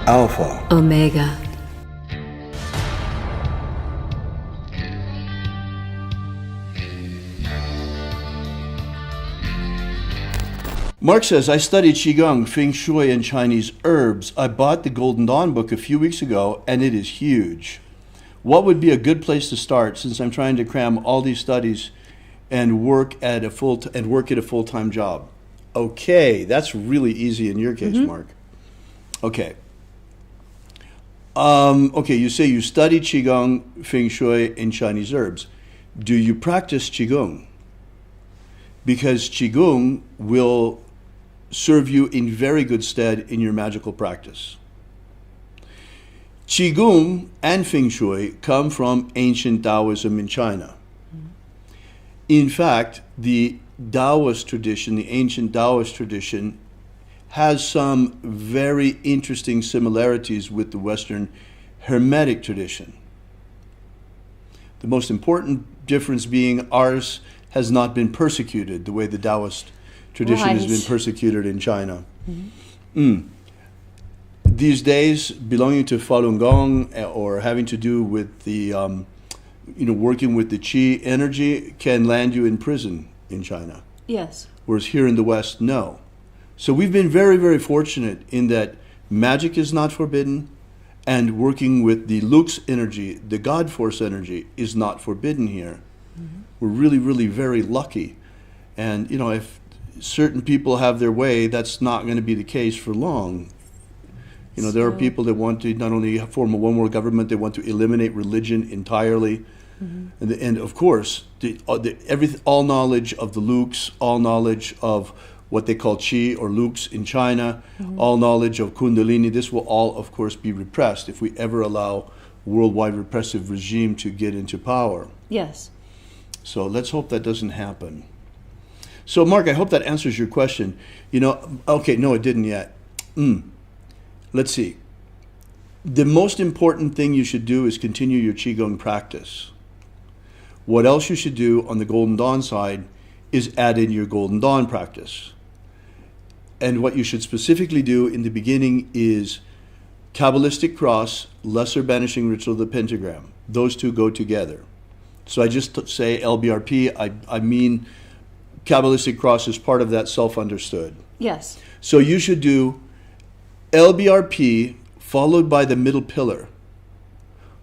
Alpha Omega. Mark says, I studied Qigong, Feng Shui, and Chinese herbs. I bought the Golden Dawn book a few weeks ago, and it is huge. What would be a good place to start since I'm trying to cram all these studies and work at a full-time job? Okay, that's really easy in your case, Mark. Okay. Okay, you say you study Qigong, Feng Shui, and Chinese herbs. Do you practice Qigong? Because Qigong will serve you in very good stead in your magical practice. Qigong and Feng Shui come from ancient Taoism in China. In fact, the Taoist tradition, the ancient Taoist tradition, has some very interesting similarities with the Western Hermetic tradition. The most important difference being ours has not been persecuted the way the Taoist tradition has been persecuted in China. These days, belonging to Falun Gong or having to do with the, working with the Qi energy can land you in prison in China. Yes. Whereas here in the West, no. So we've been very, very fortunate in that magic is not forbidden, and working with the Lux energy, the God Force energy, is not forbidden here. We're really, really very lucky. And, if certain people have their way, that's not going to be the case for long. There are people that want to not only form a one world government, they want to eliminate religion entirely. And of course, all knowledge of the Lux, all knowledge of what they call Qi or Lux in China, all knowledge of Kundalini, this will all, of course, be repressed if we ever allow worldwide repressive regime to get into power. Yes. So let's hope that doesn't happen. So Mark, I hope that answers your question. Okay, no, it didn't yet. Let's see. The most important thing you should do is continue your Qigong practice. What else you should do on the Golden Dawn side is add in your Golden Dawn practice. And what you should specifically do in the beginning is Kabbalistic cross, lesser banishing ritual of the pentagram. Those two go together. So I just say LBRP, I mean Kabbalistic cross is part of that self-understood. Yes. So you should do LBRP followed by the middle pillar,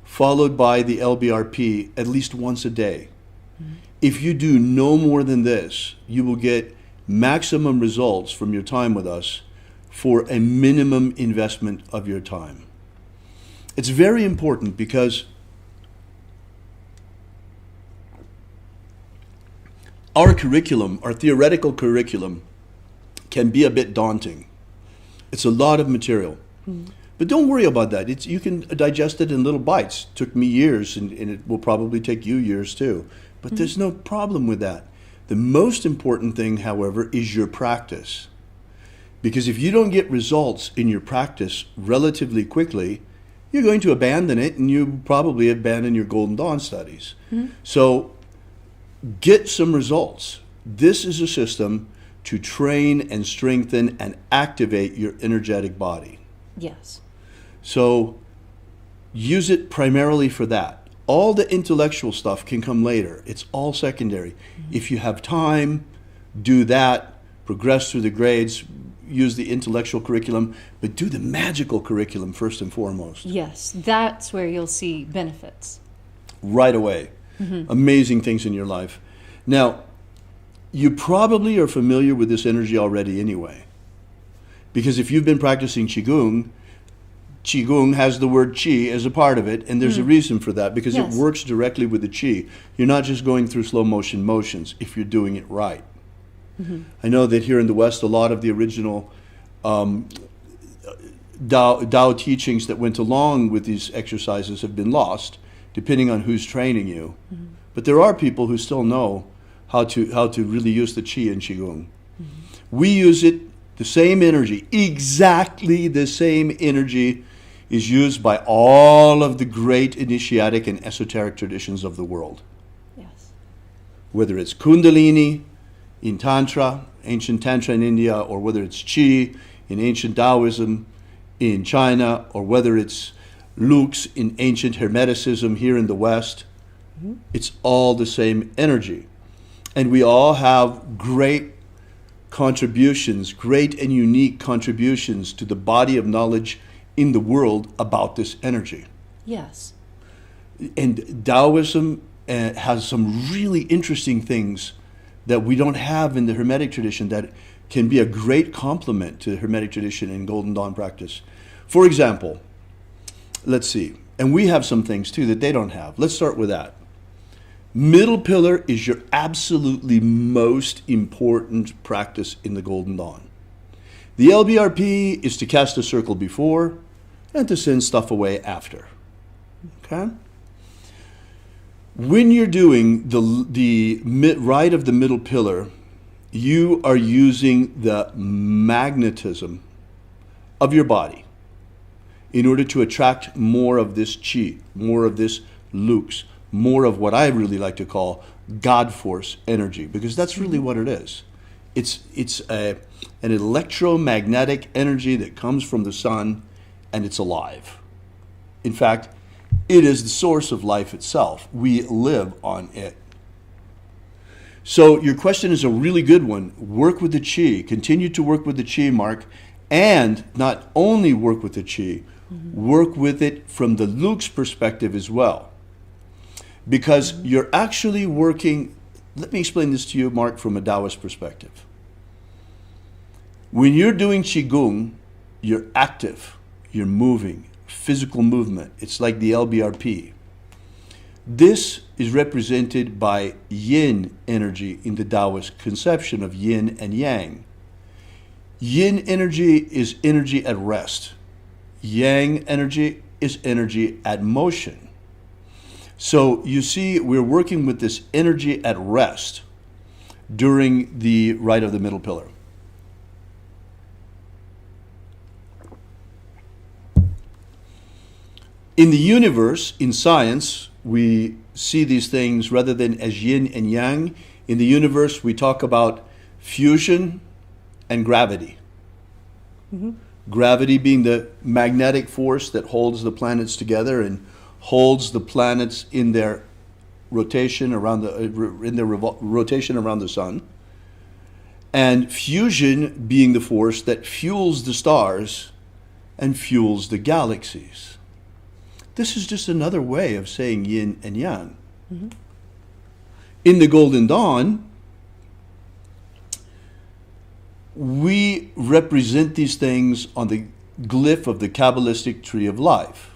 followed by the LBRP at least once a day. If you do no more than this, you will get maximum results from your time with us for a minimum investment of your time. It's very important because our curriculum, our theoretical curriculum, can be a bit daunting. It's a lot of material. But don't worry about that. You can digest it in little bites. It took me years, and it will probably take you years too. But there's no problem with that. The most important thing, however, is your practice. Because if you don't get results in your practice relatively quickly, you're going to abandon it, and you probably abandon your Golden Dawn studies. So get some results. This is a system to train and strengthen and activate your energetic body. Yes. So use it primarily for that. All the intellectual stuff can come later. It's all secondary. If you have time, do that, progress through the grades, use the intellectual curriculum, but do the magical curriculum first and foremost. Yes, that's where you'll see benefits. Right away. Amazing things in your life. Now, you probably are familiar with this energy already anyway. Because if you've been practicing Qigong, Qigong has the word Qi as a part of it, and there's a reason for that, because it works directly with the Qi. You're not just going through slow motion motions if you're doing it right. I know that here in the West, a lot of the original Tao teachings that went along with these exercises have been lost, depending on who's training you. But there are people who still know how to really use the Qi in Qigong. We use it, the same energy, exactly the same energy is used by all of the great initiatic and esoteric traditions of the world. Yes. Whether it's Kundalini in Tantra, ancient Tantra in India, or whether it's Qi in ancient Taoism, in China, or whether it's Lux in ancient Hermeticism here in the West, it's all the same energy. And we all have great contributions, great and unique contributions to the body of knowledge in the world about this energy. Yes. And Taoism has some really interesting things that we don't have in the Hermetic tradition that can be a great complement to the Hermetic tradition in Golden Dawn practice. For example, let's see, and we have some things too that they don't have. Let's start with that. Middle pillar is your absolutely most important practice in the Golden Dawn. The LBRP is to cast a circle before and to send stuff away after. Okay? When you're doing the right of the middle pillar, you are using the magnetism of your body in order to attract more of this chi, more of this lux, more of what I really like to call God force energy, because that's really what it is. It's an electromagnetic energy that comes from the sun, and it's alive. In fact, it is the source of life itself. We live on it. So your question is a really good one. Work with the chi. Continue to work with the chi, Mark, and not only work with the chi, work with it from the Lux perspective as well. Because you're actually working, let me explain this to you, Mark, from a Taoist perspective. When you're doing Qigong, you're active, you're moving, physical movement. It's like the LBRP. This is represented by yin energy in the Taoist conception of yin and yang. Yin energy is energy at rest. Yang energy is energy at motion. So you see, we're working with this energy at rest during the right of the middle pillar. In the universe, in science, we see these things rather than as yin and yang. In the universe, we talk about fusion and gravity. Gravity being the magnetic force that holds the planets together and holds the planets in their rotation around rotation around the sun, and fusion being the force that fuels the stars and fuels the galaxies. This is just another way of saying yin and yang. In the Golden Dawn, we represent these things on the glyph of the Kabbalistic tree of life.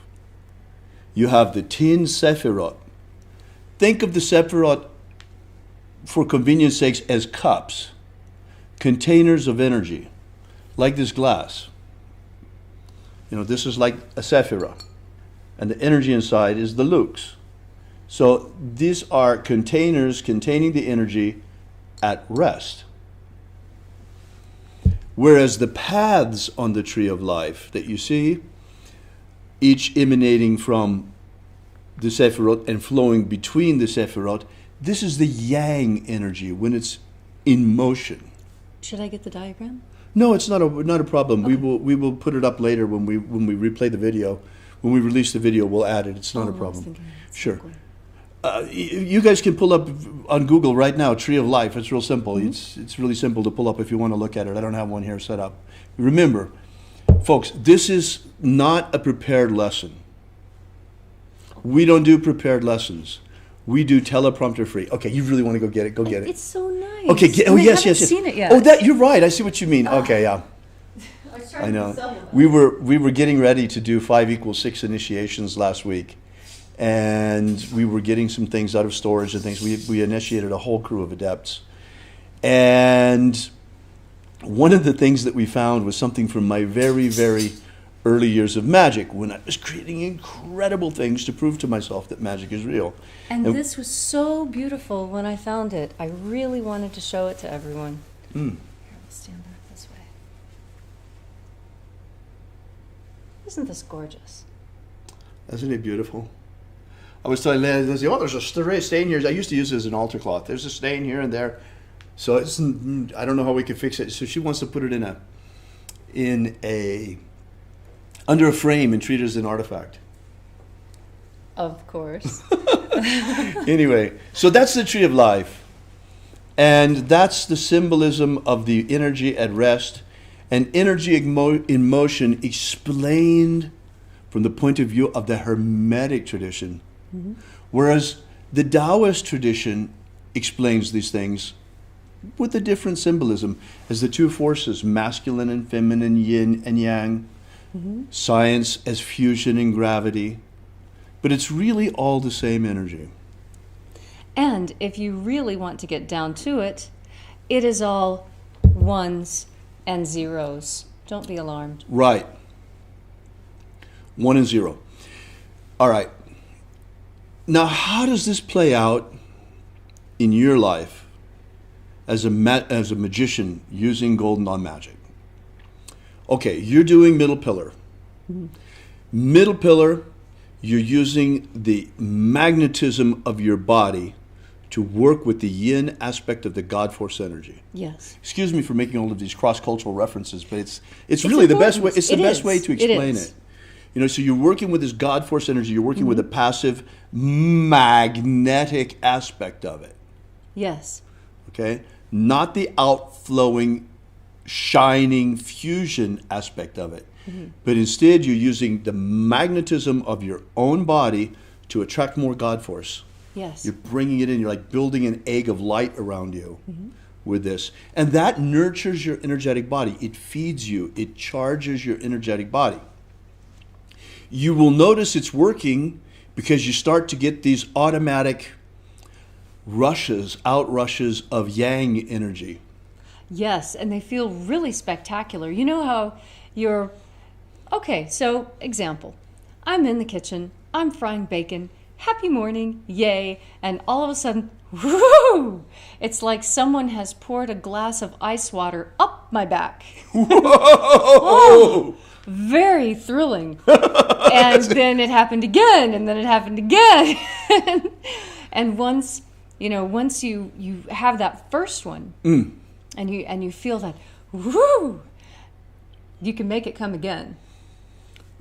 You have the 10 Sephirot. Think of the Sephirot, for convenience sakes, as cups, containers of energy, like this glass. You know, this is like a Sephirah, and the energy inside is the Lux. So these are containers containing the energy at rest. Whereas the paths on the tree of life that you see, each emanating from the Sephirot and flowing between the Sephirot, this is the yang energy when it's in motion. Should I get the diagram? No, it's not a problem. Okay. We will put it up later when we replay the video. When we release the video, we'll add it. It's not a problem. Sure. You guys can pull up on Google right now, Tree of Life. It's real simple. It's really simple to pull up if you want to look at it. I don't have one here set up. Remember, folks, this is not a prepared lesson. We don't do prepared lessons. We do teleprompter free. Okay, you really want to go get it? Go get it. It's so nice. Okay, yes. yes. I haven't seen it yet. Oh, you're right. I see what you mean. Okay, yeah. I know. We were getting ready to do 5 = 6 initiations last week, and we were getting some things out of storage and things. We initiated a whole crew of adepts, and one of the things that we found was something from my very, very early years of magic, when I was creating incredible things to prove to myself that magic is real. And this was so beautiful when I found it. I really wanted to show it to everyone. Here, we'll stand back this way. Isn't this gorgeous? Isn't it beautiful? I was telling Lana, there's a stain here. I used to use it as an altar cloth. There's a stain here and there. So I don't know how we can fix it. So she wants to put it in a under a frame and treat it as an artifact. Of course. Anyway, so that's the tree of life. And that's the symbolism of the energy at rest and energy in motion explained from the point of view of the Hermetic tradition. Mm-hmm. Whereas the Taoist tradition explains these things with a different symbolism as the two forces, masculine and feminine, yin and yang, science as fusion and gravity. But it's really all the same energy. And if you really want to get down to it, it is all ones and zeros. Don't be alarmed. Right. 1 and 0. All right. Now, how does this play out in your life as a magician using Golden Dawn magic? Okay, you're doing middle pillar. Mm-hmm. Middle pillar, you're using the magnetism of your body to work with the yin aspect of the God Force energy. Yes. Excuse me for making all of these cross-cultural references, but it's really important. The best way. It's the best way to explain it. You know, so you're working with this God Force energy. You're working with the passive magnetic aspect of it. Yes. Okay, not the outflowing, shining fusion aspect of it, but instead you're using the magnetism of your own body to attract more God Force. Yes. You're bringing it in. You're like building an egg of light around you with this. And that nurtures your energetic body. It feeds you. It charges your energetic body. You will notice it's working because you start to get these automatic outrushes of yang energy. Yes, and they feel really spectacular. You know how you're... Okay, so example. I'm in the kitchen. I'm frying bacon. Happy morning, yay, and all of a sudden, whoo! It's like someone has poured a glass of ice water up my back. Oh, very thrilling. And then it happened again, and then it happened again. And once you have that first one, and you feel that, whoo, you can make it come again.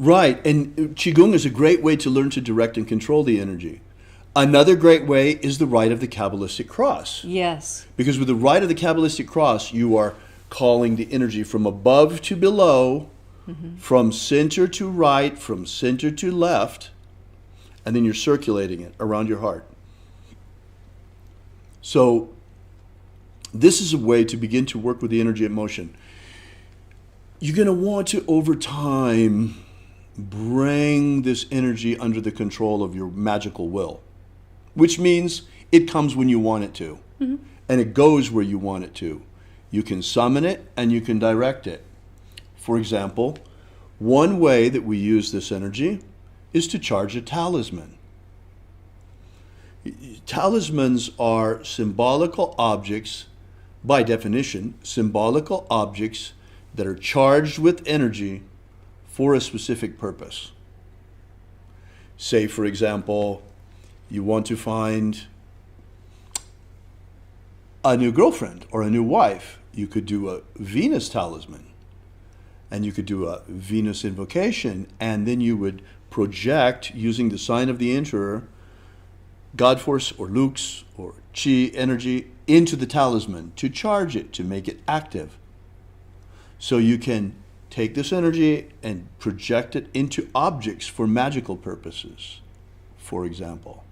Right, and Qigong is a great way to learn to direct and control the energy. Another great way is the rite of the Kabbalistic cross. Yes. Because with the rite of the Kabbalistic cross, you are calling the energy from above to below, from center to right, from center to left, and then you're circulating it around your heart. So this is a way to begin to work with the energy in motion. You're going to want to, over time, bring this energy under the control of your magical will, which means it comes when you want it to, and it goes where you want it to. You can summon it and you can direct it. For example, one way that we use this energy is to charge a talisman. Talismans are symbolical objects, by definition, symbolical objects that are charged with energy for a specific purpose. Say, for example, you want to find a new girlfriend or a new wife. You could do a Venus talisman, and you could do a Venus invocation, and then you would project, using the sign of the Emperor, God Force or Lux or Qi energy into the talisman to charge it, to make it active. So you can take this energy and project it into objects for magical purposes, for example.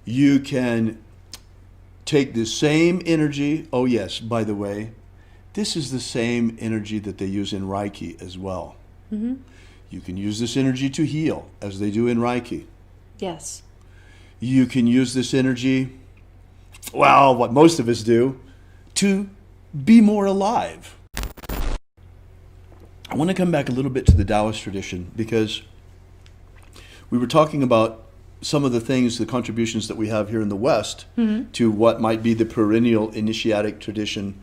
You can take the same energy. Oh yes, by the way, this is the same energy that they use in Reiki as well. You can use this energy to heal, as they do in Reiki. Yes. You can use this energy, well, what most of us do, to be more alive. I want to come back a little bit to the Taoist tradition, because we were talking about some of the things, the contributions that we have here in the West to what might be the perennial initiatic tradition.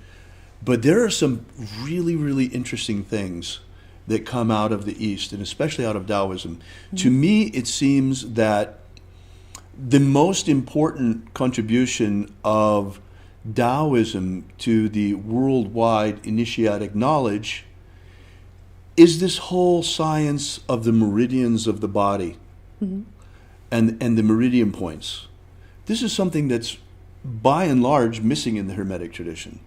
But there are some really, really interesting things that come out of the East, and especially out of Taoism. To me, it seems that the most important contribution of Taoism to the worldwide initiatic knowledge is this whole science of the meridians of the body and the meridian points. This is something that's by and large missing in the Hermetic tradition,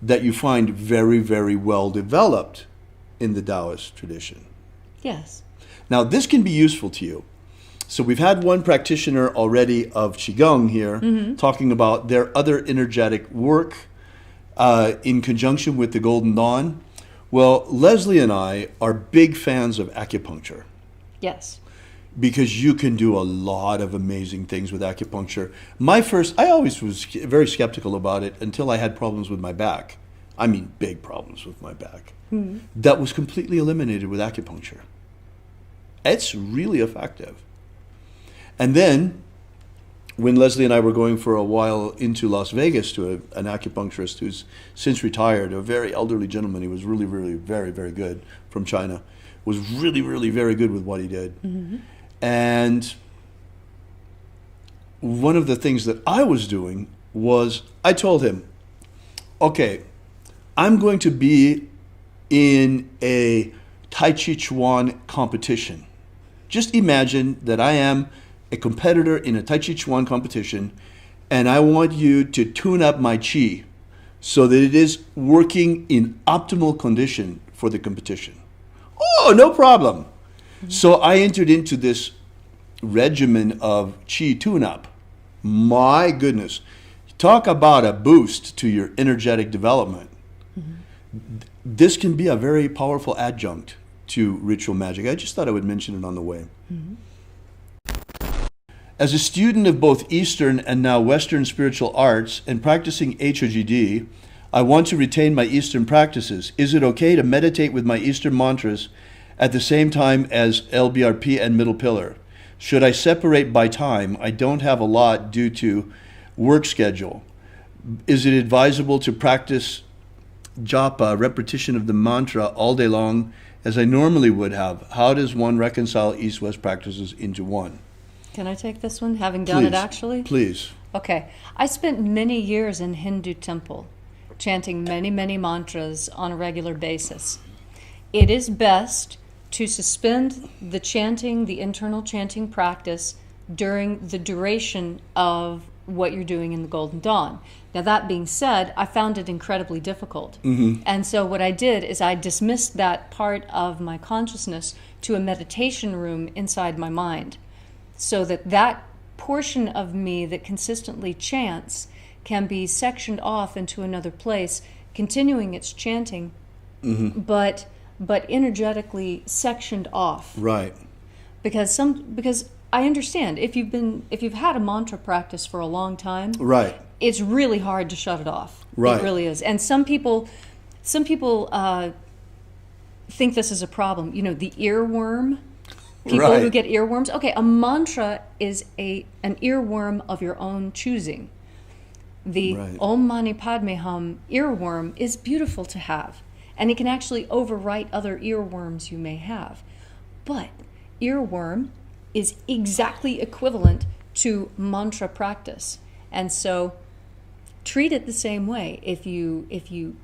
that you find very, very well developed in the Taoist tradition. Yes. Now, this can be useful to you. So we've had one practitioner already of Qigong here talking about their other energetic work in conjunction with the Golden Dawn. Well, Leslie and I are big fans of acupuncture. Yes. Because you can do a lot of amazing things with acupuncture. I always was very skeptical about it until I had problems with my back. I mean, big problems with my back. That was completely eliminated with acupuncture. It's really effective. And then, when Leslie and I were going for a while into Las Vegas to an acupuncturist who's since retired, a very elderly gentleman, he was really, really very, very good from China, was really, really very good with what he did. And one of the things that I was doing was I told him, okay, I'm going to be in a Tai Chi Chuan competition. Just imagine that I am a competitor in a Tai Chi Chuan competition, and I want you to tune up my Chi so that it is working in optimal condition for the competition. Oh, no problem. So I entered into this regimen of Chi tune-up. My goodness. Talk about a boost to your energetic development. This can be a very powerful adjunct to ritual magic. I just thought I would mention it on the way. As a student of both Eastern and now Western spiritual arts and practicing HOGD, I want to retain my Eastern practices. Is it okay to meditate with my Eastern mantras at the same time as LBRP and Middle Pillar? Should I separate by time? I don't have a lot due to work schedule. Is it advisable to practice japa, repetition of the mantra, all day long as I normally would have? How does one reconcile East-West practices into one? Can I take this one, having done it actually? Please. Okay. I spent many years in Hindu temple, chanting many, many mantras on a regular basis. It is best to suspend the chanting, the internal chanting practice during the duration of what you're doing in the Golden Dawn. Now, that being said, I found it incredibly difficult. And so what I did is I dismissed that part of my consciousness to a meditation room inside my mind, so that that portion of me that consistently chants can be sectioned off into another place, continuing its chanting, but energetically sectioned off. Right. Because I understand if you've had a mantra practice for a long time, right, it's really hard to shut it off. Right. It really is. And some people think this is a problem. You know, the earworm. People who get earworms. Okay, a mantra is an earworm of your own choosing. The Om Mani Padme Hum earworm is beautiful to have, and it can actually overwrite other earworms you may have. But earworm is exactly equivalent to mantra practice, and so treat it the same way. If you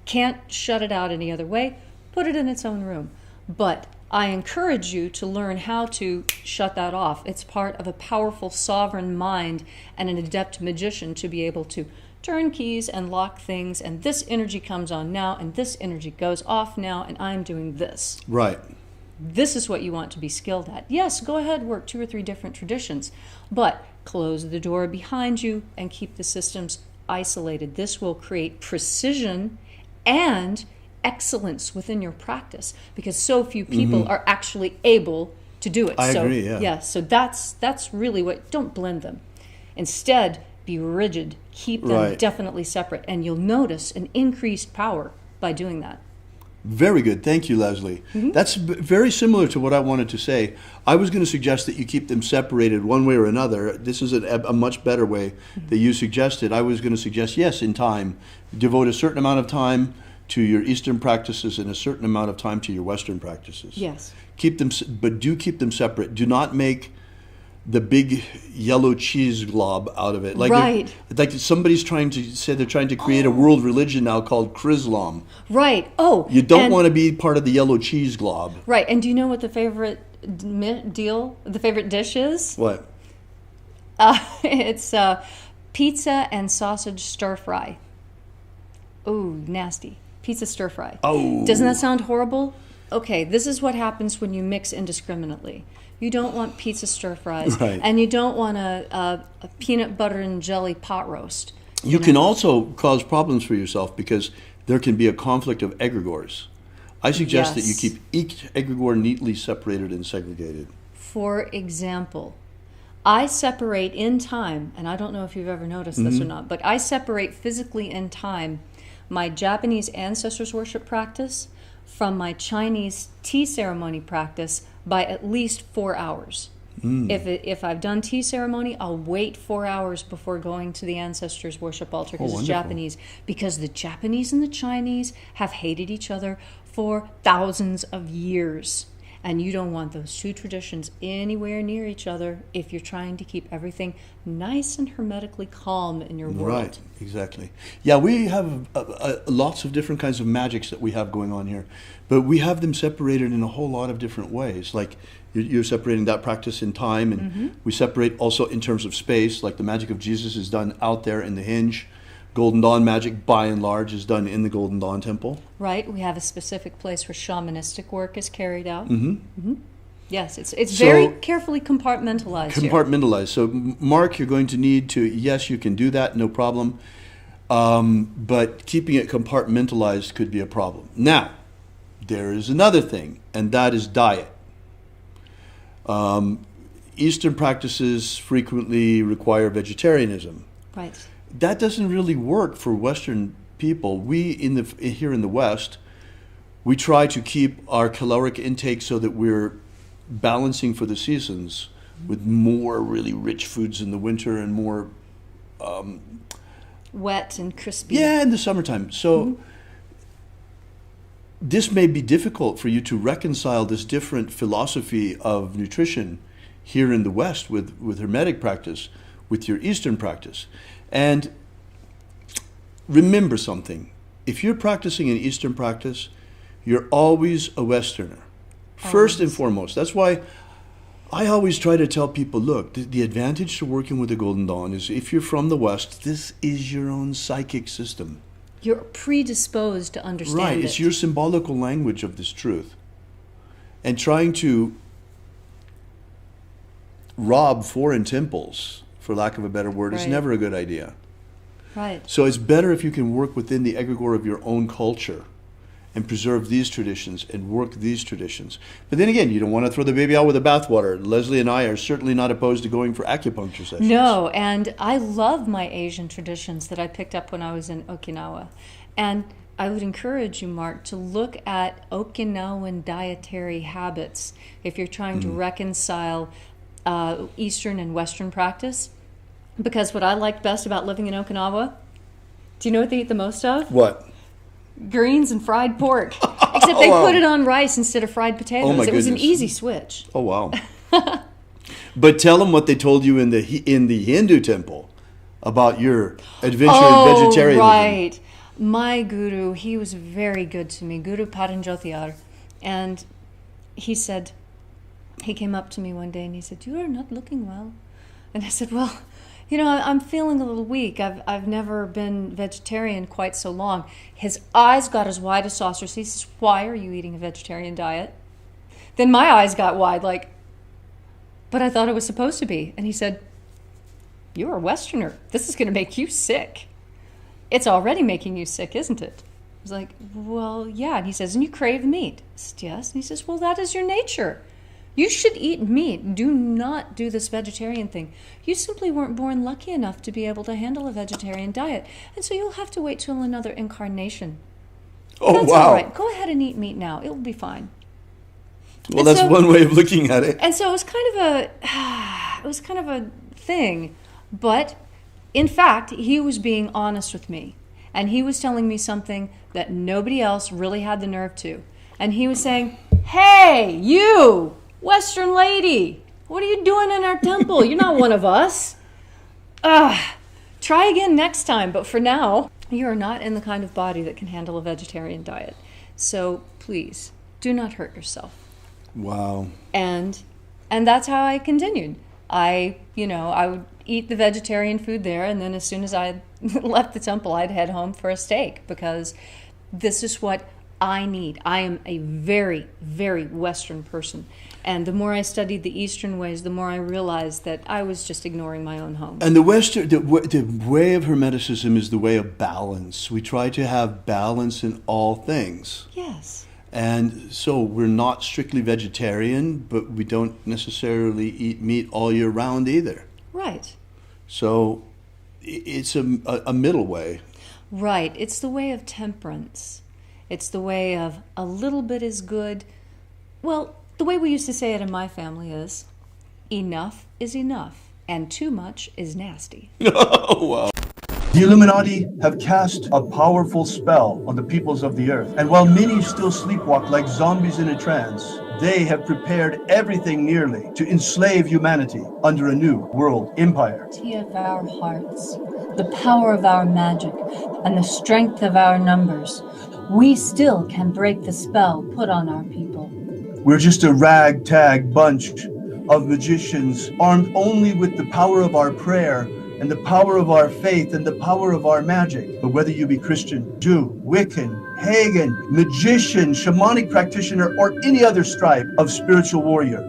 can't shut it out any other way, put it in its own room. But I encourage you to learn how to shut that off. It's part of a powerful sovereign mind and an adept magician to be able to turn keys and lock things, and this energy comes on now, and this energy goes off now, and I'm doing this. Right. This is what you want to be skilled at. Yes, go ahead, work 2 or 3 different traditions, but close the door behind you and keep the systems isolated. This will create precision and excellence within your practice, because so few people are actually able to do it. I agree, yeah. Yeah, so that's really what, don't blend them. Instead, be rigid, keep them definitely separate, and you'll notice an increased power by doing that. Very good. Thank you, Leslie. That's very similar to what I wanted to say. I was going to suggest that you keep them separated one way or another. This is a much better way that you suggested. I was going to suggest, yes, in time, devote a certain amount of time to your Eastern practices and a certain amount of time to your Western practices. Yes. Keep them, but do keep them separate. Do not make the big yellow cheese glob out of it. Like Right. like somebody's trying to say they're trying to create a world religion now called Chrislam. Right. Oh. You don't and- want to be part of the yellow cheese glob. Right. And do you know what the favorite dish is? What? It's pizza and sausage stir fry. Ooh, nasty. Pizza stir fry. Oh. Doesn't that sound horrible? Okay, this is what happens when you mix indiscriminately. You don't want pizza stir fries, Right. and you don't want a peanut butter and jelly pot roast. You can also cause problems for yourself because there can be a conflict of egregores. I suggest that you Yes. keep each egregore neatly separated and segregated. For example, I separate in time, and I don't know if you've ever noticed this or not, but I separate physically in time my Japanese ancestors worship practice from my Chinese tea ceremony practice by at least 4 hours. If I've done tea ceremony, I'll wait 4 hours before going to the ancestors worship altar because it's wonderful. Japanese. Because the Japanese and the Chinese have hated each other for thousands of years. And you don't want those two traditions anywhere near each other if you're trying to keep everything nice and hermetically calm in your world. Right, exactly. Yeah, we have lots of different kinds of magics that we have going on here, but we have them separated in a whole lot of different ways. Like you're separating that practice in time, and we separate also in terms of space. Like the magic of Jesus is done out there in the hinge. Golden Dawn magic, by and large, is done in the Golden Dawn temple. Right, we have a specific place where shamanistic work is carried out. Yes, it's So- very carefully compartmentalized here. Compartmentalized. So, Mark, you're going to need to, yes, you can do that, no problem. But keeping it compartmentalized could be a problem. Now, there is another thing, and that is diet. Eastern practices frequently require vegetarianism. Right. That doesn't really work for Western people. We here in the West, we try to keep our caloric intake so that we're balancing for the seasons with more really rich foods in the winter and more Wet and crispy. yeah in the summertime. So this may be difficult for you to reconcile this different philosophy of nutrition here in the West with Hermetic practice with your Eastern practice. And remember something. If you're practicing an Eastern practice, you're always a Westerner. First and foremost. That's why I always try to tell people, look, the advantage to working with the Golden Dawn is if you're from the West, this is your own psychic system. You're predisposed to understand Right. it. It's your symbolical language of this truth. And trying to rob foreign temples, for lack of a better word, is Right. never a good idea. Right. So it's better if you can work within the egregore of your own culture and preserve these traditions and work these traditions. But then again, you don't want to throw the baby out with the bathwater. Leslie and I are certainly not opposed to going for acupuncture sessions. No, and I love my Asian traditions that I picked up when I was in Okinawa. And I would encourage you, Mark, to look at Okinawan dietary habits if you're trying to reconcile Eastern and Western practice. Because what I liked best about living in Okinawa, do you know what they eat the most of? What? Greens and fried pork. Except they Wow. put it on rice instead of fried potatoes. Oh, my It was an goodness. easy switch. Oh, wow. But tell them what they told you in the Hindu temple about your adventure in vegetarianism. Right. My guru, he was very good to me, Guru Paranjotiyar. And he said, he came up to me one day and he said, "You are not looking well." And I said, "Well, you know, I'm feeling a little weak. I've never been vegetarian quite so long." His eyes got as wide as saucers. He says, "Why are you eating a vegetarian diet?" Then my eyes got wide, like, "But I thought it was supposed to be." And he said, "You're a Westerner. This is going to make you sick. It's already making you sick, isn't it?" I was like, "Well, yeah." And he says, "And you crave meat?" I said, "Yes." And he says, "Well, that is your nature. You should eat meat. Do not do this vegetarian thing. You simply weren't born lucky enough to be able to handle a vegetarian diet. And so you'll have to wait till another incarnation. Oh, That's wow. all right. Go ahead and eat meat now. It will be fine." Well, And that's so- one way of looking at it. And so it was kind of a thing. But in fact, he was being honest with me. And he was telling me something that nobody else really had the nerve to. And he was saying, "Hey, you, Western lady, What are you doing in our temple? You're not one of us. Try again next time, but for now, you are not in the kind of body that can handle a vegetarian diet. So please, do not hurt yourself. Wow. And that's how I continued. I would eat the vegetarian food there, and then as soon as I left the temple, I'd head home for a steak, because this is what I need. I am a very, very Western person. And the more I studied the Eastern ways, the more I realized that I was just ignoring my own home. And the way of Hermeticism is the way of balance. We try to have balance in all things. Yes. And so we're not strictly vegetarian, but we don't necessarily eat meat all year round either. Right. So it's a middle way. Right. It's the way of temperance. It's the way of a little bit is good. Well, the way we used to say it in my family is, enough is enough, and too much is nasty. Oh, wow. The Illuminati have cast a powerful spell on the peoples of the earth. And while many still sleepwalk like zombies in a trance, they have prepared everything nearly to enslave humanity under a new world empire. Of our hearts, the power of our magic, and the strength of our numbers, we still can break the spell put on our people. We're just a ragtag bunch of magicians armed only with the power of our prayer and the power of our faith and the power of our magic. But whether you be Christian, Jew, Wiccan, pagan, magician, shamanic practitioner, or any other stripe of spiritual warrior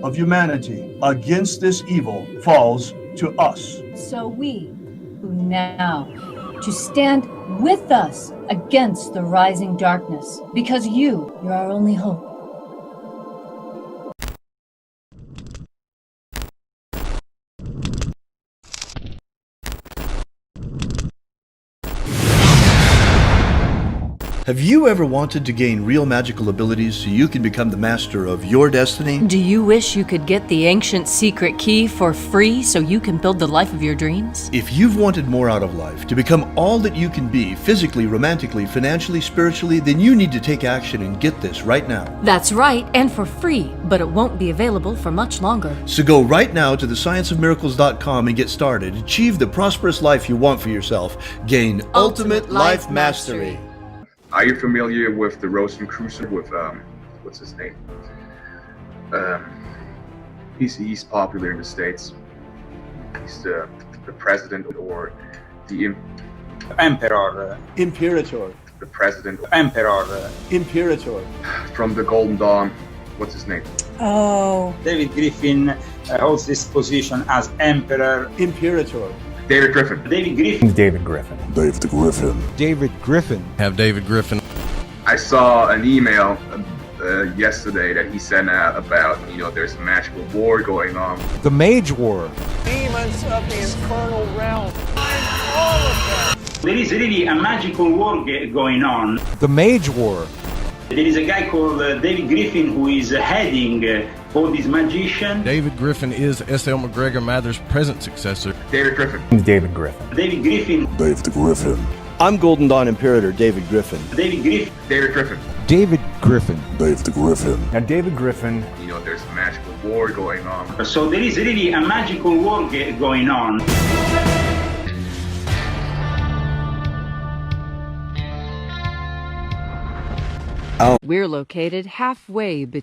of humanity against this evil falls to us. So we, who now, to stand with us against the rising darkness, because you're our only hope. Have you ever wanted to gain real magical abilities so you can become the master of your destiny? Do you wish you could get the ancient secret key for free so you can build the life of your dreams? If you've wanted more out of life, to become all that you can be, physically, romantically, financially, spiritually, then you need to take action and get this right now. That's right, and for free, but it won't be available for much longer. So go right now to thescienceofmiracles.com and get started. Achieve the prosperous life you want for yourself. Gain ultimate life mastery. Are you familiar with the Rosicrucian with what's his name? He's popular in the States. He's the president or the Emperor. Imperator. The president. Emperor. Imperator. From the Golden Dawn. What's his name? Oh. David Griffin holds this position as Emperor. Imperator. David Griffin. David Griffin. David Griffin. David Griffin. David Griffin. Have David Griffin. I saw an email yesterday that he sent out about, there's a magical war going on. The Mage War. Demons of the infernal realm. I'm all of them. There is really a magical war going on. The Mage War. There is a guy called David Griffin who is heading all these magicians. David Griffin is S.L. McGregor Mather's present successor. David Griffin. David Griffin. David Griffin. David Griffin. I'm Golden Dawn Imperator David Griffin. David Griffin. David Griffin. David Griffin. David Griffin. Now David Griffin. There's a magical war going on. So there is really a magical war going on. We're located halfway between